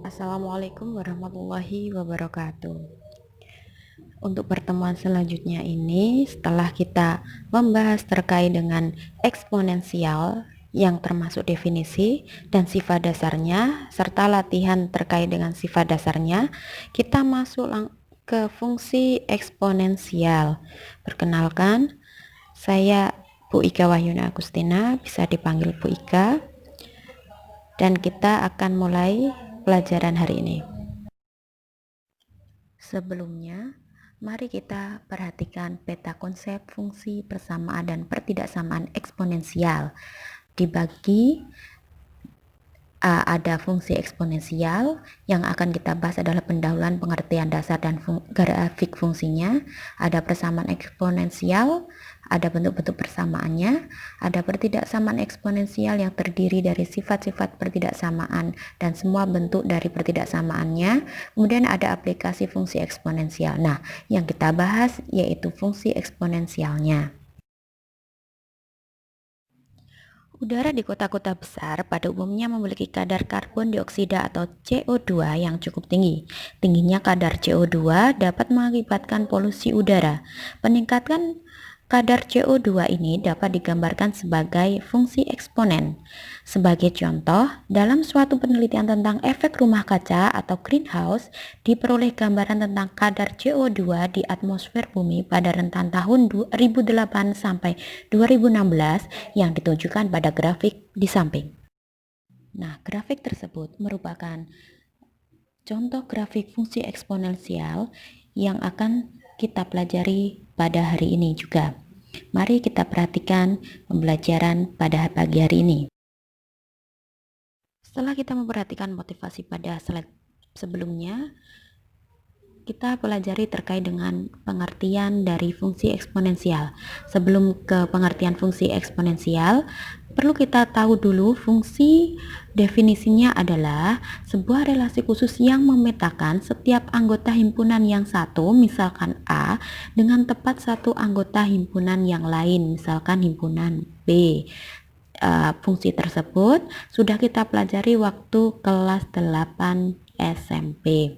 Assalamualaikum warahmatullahi wabarakatuh. Untuk pertemuan selanjutnya ini, setelah kita membahas terkait dengan eksponensial yang termasuk definisi dan sifat dasarnya, serta latihan terkait dengan sifat dasarnya, kita masuk ke fungsi eksponensial. Perkenalkan, saya Bu Ika Wahyuna Agustina, bisa dipanggil Bu Ika, dan kita akan mulai pelajaran hari ini. Sebelumnya, mari kita perhatikan peta konsep fungsi persamaan dan pertidaksamaan eksponensial. Dibagi ada fungsi eksponensial. Yang akan kita bahas adalah pendahuluan, pengertian dasar dan grafik fungsinya. Ada persamaan eksponensial, ada bentuk-bentuk persamaannya, ada pertidaksamaan eksponensial yang terdiri dari sifat-sifat pertidaksamaan dan semua bentuk dari pertidaksamaannya. Kemudian ada aplikasi fungsi eksponensial. Nah, yang kita bahas yaitu fungsi eksponensialnya. Udara di kota-kota besar pada umumnya memiliki kadar karbon dioksida atau CO2 yang cukup tinggi. Tingginya kadar CO2 dapat mengakibatkan polusi udara. Peningkatan kadar CO2 ini dapat digambarkan sebagai fungsi eksponen. Sebagai contoh, dalam suatu penelitian tentang efek rumah kaca atau greenhouse, diperoleh gambaran tentang kadar CO2 di atmosfer bumi pada rentan tahun 2008 sampai 2016 yang ditunjukkan pada grafik di samping. Nah, grafik tersebut merupakan contoh grafik fungsi eksponensial yang akan kita pelajari pada hari ini juga. Mari kita perhatikan pembelajaran pada pagi hari ini. Setelah kita memperhatikan motivasi pada slide sebelumnya, kita pelajari terkait dengan pengertian dari fungsi eksponensial. Sebelum ke pengertian fungsi eksponensial, perlu kita tahu dulu fungsi. Definisinya adalah sebuah relasi khusus yang memetakan setiap anggota himpunan yang satu, misalkan A, dengan tepat satu anggota himpunan yang lain, misalkan himpunan B. Fungsi tersebut sudah kita pelajari waktu kelas 8 SMP.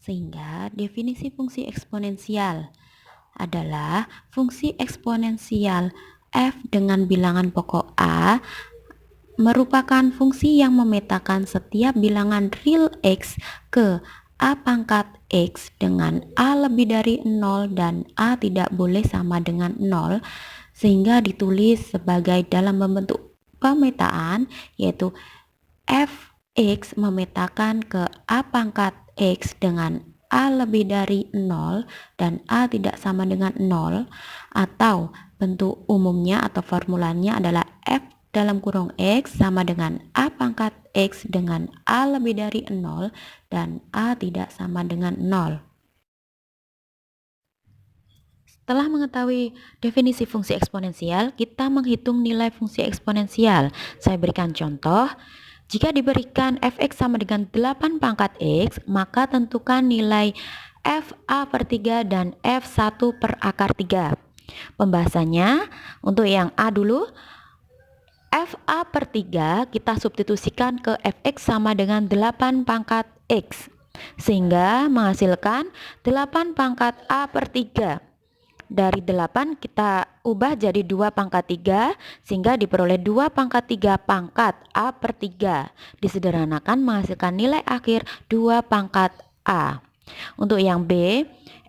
Sehingga definisi fungsi eksponensial adalah fungsi eksponensial f dengan bilangan pokok a merupakan fungsi yang memetakan setiap bilangan real x ke a pangkat x dengan a lebih dari 0 dan a tidak boleh sama dengan 0, sehingga ditulis sebagai dalam bentuk pemetaan, yaitu fx memetakan ke a pangkat x dengan a lebih dari 0 dan a tidak sama dengan 0, atau bentuk umumnya atau formulanya adalah f dalam kurung x sama dengan a pangkat x dengan a lebih dari 0 dan a tidak sama dengan 0. Setelah mengetahui definisi fungsi eksponensial, kita menghitung nilai fungsi eksponensial. Saya berikan contoh. Jika diberikan fx sama dengan 8 pangkat x, maka tentukan nilai fa per 3 dan f1 per akar 3. Pembahasannya, untuk yang a dulu, fa per 3 kita substitusikan ke fx sama dengan 8 pangkat x, sehingga menghasilkan 8 pangkat a per 3. Dari 8 kita ubah jadi 2 pangkat 3, sehingga diperoleh 2 pangkat 3 pangkat A per 3. Disederhanakan menghasilkan nilai akhir 2 pangkat A. Untuk yang B,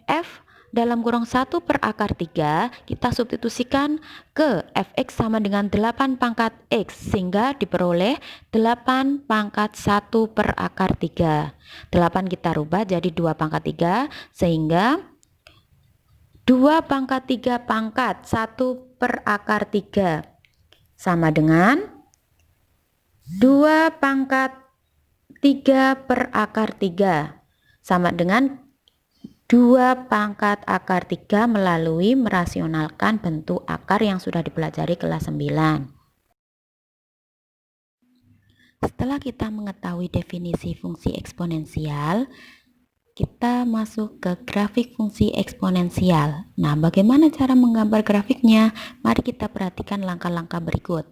F dalam kurung 1 per akar 3 kita substitusikan ke fx sama dengan 8 pangkat x, sehingga diperoleh 8 pangkat 1 per akar 3. 8 kita rubah jadi 2 pangkat 3, sehingga 2 pangkat 3 pangkat 1 per akar 3 sama dengan 2 pangkat 3 per akar 3 sama dengan 2 pangkat akar 3 melalui merasionalkan bentuk akar yang sudah dipelajari kelas 9. Setelah kita mengetahui definisi fungsi eksponensial, kita masuk ke grafik fungsi eksponensial. Nah, bagaimana cara menggambar grafiknya? Mari kita perhatikan langkah-langkah berikut.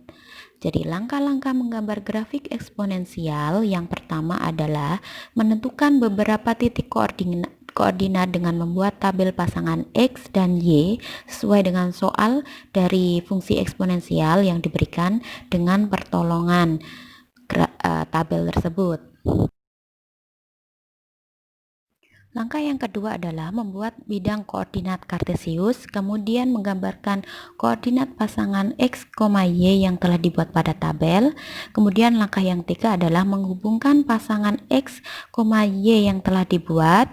Jadi langkah-langkah menggambar grafik eksponensial yang pertama adalah menentukan beberapa titik koordinat dengan membuat tabel pasangan X dan Y sesuai dengan soal dari fungsi eksponensial yang diberikan dengan pertolongan tabel tersebut. Langkah yang kedua adalah membuat bidang koordinat kartesius, kemudian menggambarkan koordinat pasangan X, Y yang telah dibuat pada tabel. Kemudian langkah yang ketiga adalah menghubungkan pasangan X, Y yang telah dibuat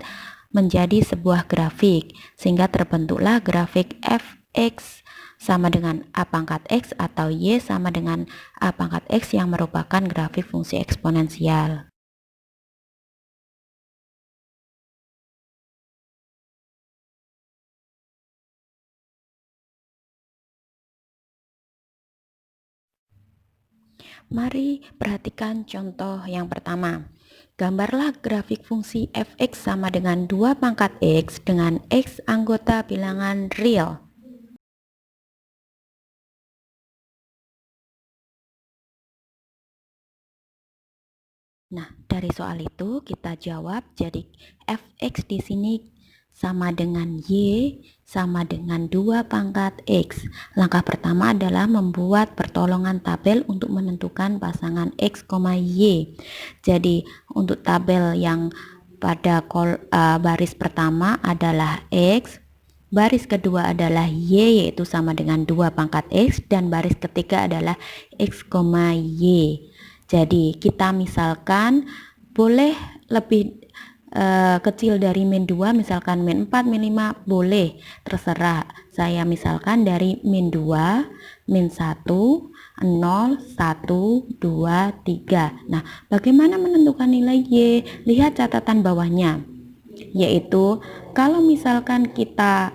menjadi sebuah grafik, sehingga terbentuklah grafik fx sama dengan A pangkat X atau Y sama dengan A pangkat X yang merupakan grafik fungsi eksponensial. Mari perhatikan contoh yang pertama. Gambarlah grafik fungsi fx sama dengan 2 pangkat x dengan x anggota bilangan real. Nah, dari soal itu kita jawab, jadi fx di sini sama dengan y sama dengan 2 pangkat x. Langkah pertama adalah membuat pertolongan tabel untuk menentukan pasangan x, y. Jadi untuk tabel yang pada baris pertama adalah x, baris kedua adalah y yaitu sama dengan 2 pangkat x, dan baris ketiga adalah x, y. Jadi kita misalkan boleh lebih kecil dari min 2, misalkan min 4, min 5, boleh, terserah. Saya misalkan dari min 2, min 1, 0, 1, 2, 3. Nah, bagaimana menentukan nilai Y? Lihat catatan bawahnya, yaitu kalau misalkan kita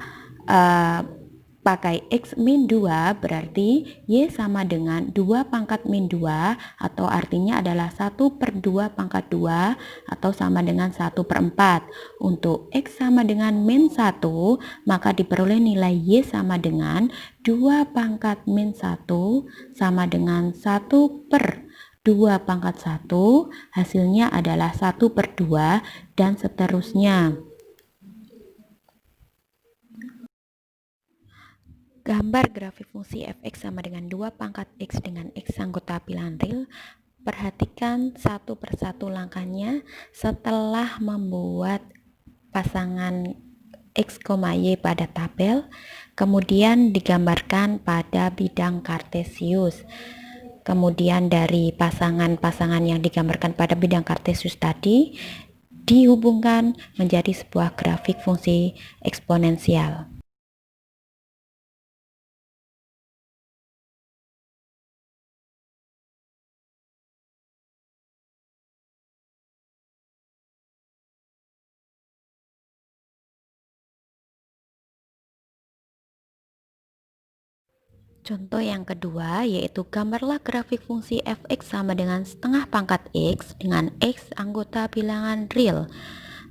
pakai X min 2, berarti Y sama dengan 2 pangkat min 2, atau artinya adalah 1 per 2 pangkat 2, atau sama dengan 1 per 4. Untuk X sama dengan min 1, maka diperoleh nilai Y sama dengan 2 pangkat min 1 sama dengan 1 per 2 pangkat 1, hasilnya adalah 1 per 2, dan seterusnya. Gambar grafik fungsi fx sama dengan 2 pangkat x dengan x anggota bilangan real. Perhatikan satu persatu langkahnya setelah membuat pasangan x, y pada tabel, kemudian digambarkan pada bidang kartesius. Kemudian dari pasangan-pasangan yang digambarkan pada bidang kartesius tadi dihubungkan menjadi sebuah grafik fungsi eksponensial. Contoh yang kedua yaitu gambarlah grafik fungsi fx sama dengan setengah pangkat x dengan x anggota bilangan real.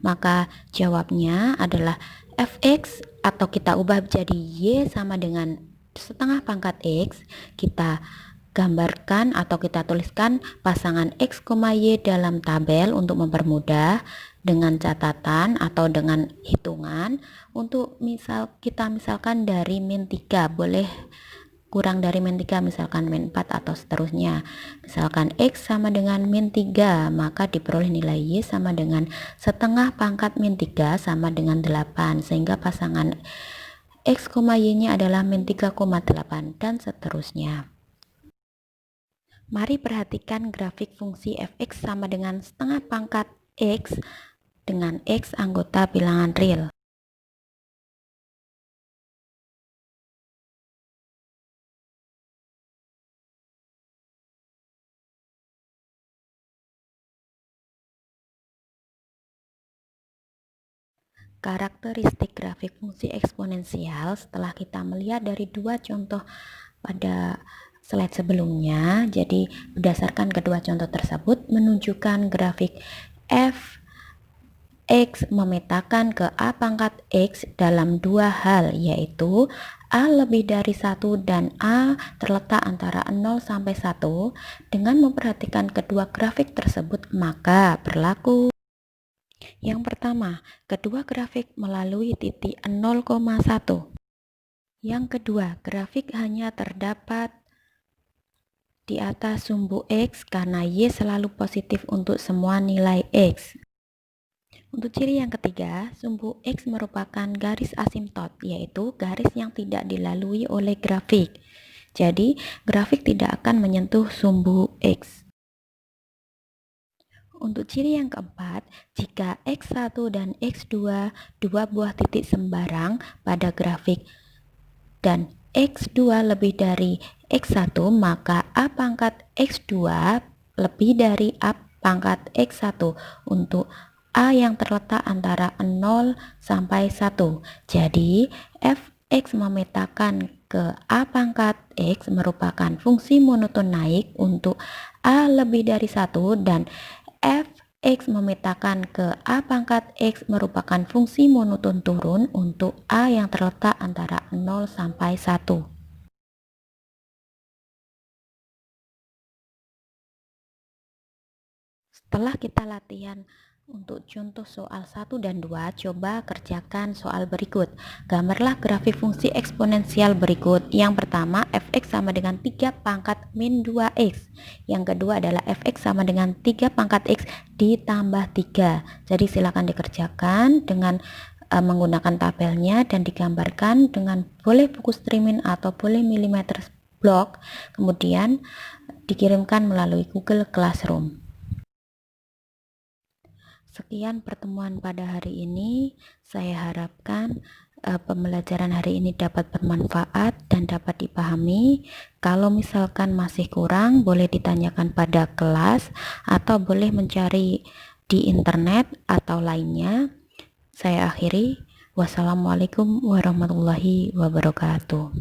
Maka jawabnya adalah fx, atau kita ubah jadi y sama dengan setengah pangkat x. Kita gambarkan atau kita tuliskan pasangan x, y dalam tabel untuk mempermudah, dengan catatan atau dengan hitungan. Untuk kita misalkan dari min 3, boleh kurang dari min 3, misalkan min 4 atau seterusnya. Misalkan x sama dengan min 3, maka diperoleh nilai y sama dengan setengah pangkat min 3 sama dengan 8, sehingga pasangan x, y nya adalah min 3,8, dan seterusnya. Mari perhatikan grafik fungsi fx sama dengan setengah pangkat x dengan x anggota bilangan real. Karakteristik grafik fungsi eksponensial setelah kita melihat dari dua contoh pada slide sebelumnya. Jadi berdasarkan kedua contoh tersebut menunjukkan grafik f x memetakan ke a pangkat x dalam dua hal, yaitu A lebih dari 1 dan A terletak antara 0 sampai 1, dengan memperhatikan kedua grafik tersebut maka berlaku. Yang pertama, kedua grafik melalui titik 0,1. Yang kedua, grafik hanya terdapat di atas sumbu X karena Y selalu positif untuk semua nilai X. Untuk ciri yang ketiga, sumbu X merupakan garis asimtot, yaitu garis yang tidak dilalui oleh grafik. Jadi, grafik tidak akan menyentuh sumbu X. Untuk ciri yang keempat, jika X1 dan X2 dua buah titik sembarang pada grafik dan X2 lebih dari X1, maka A pangkat X2 lebih dari A pangkat X1 untuk A yang terletak antara 0 sampai 1. Jadi, fx memetakan ke A pangkat X merupakan fungsi monoton naik untuk A lebih dari 1 dan fx memetakan ke A pangkat X merupakan fungsi monoton turun untuk A yang terletak antara 0 sampai 1. Setelah kita latihan untuk contoh soal 1 dan 2, coba kerjakan soal berikut. Gambarlah grafik fungsi eksponensial berikut. Yang pertama, fx sama dengan 3 pangkat min 2x. Yang kedua adalah fx sama dengan 3 pangkat x ditambah 3. Jadi silakan dikerjakan dengan menggunakan tabelnya dan digambarkan dengan boleh buku streaming atau boleh milimeter block, kemudian dikirimkan melalui Google Classroom. Sekian pertemuan pada hari ini. Saya harapkan pembelajaran hari ini dapat bermanfaat dan dapat dipahami. Kalau misalkan masih kurang, boleh ditanyakan pada kelas atau boleh mencari di internet atau lainnya. Saya akhiri. Wassalamualaikum warahmatullahi wabarakatuh.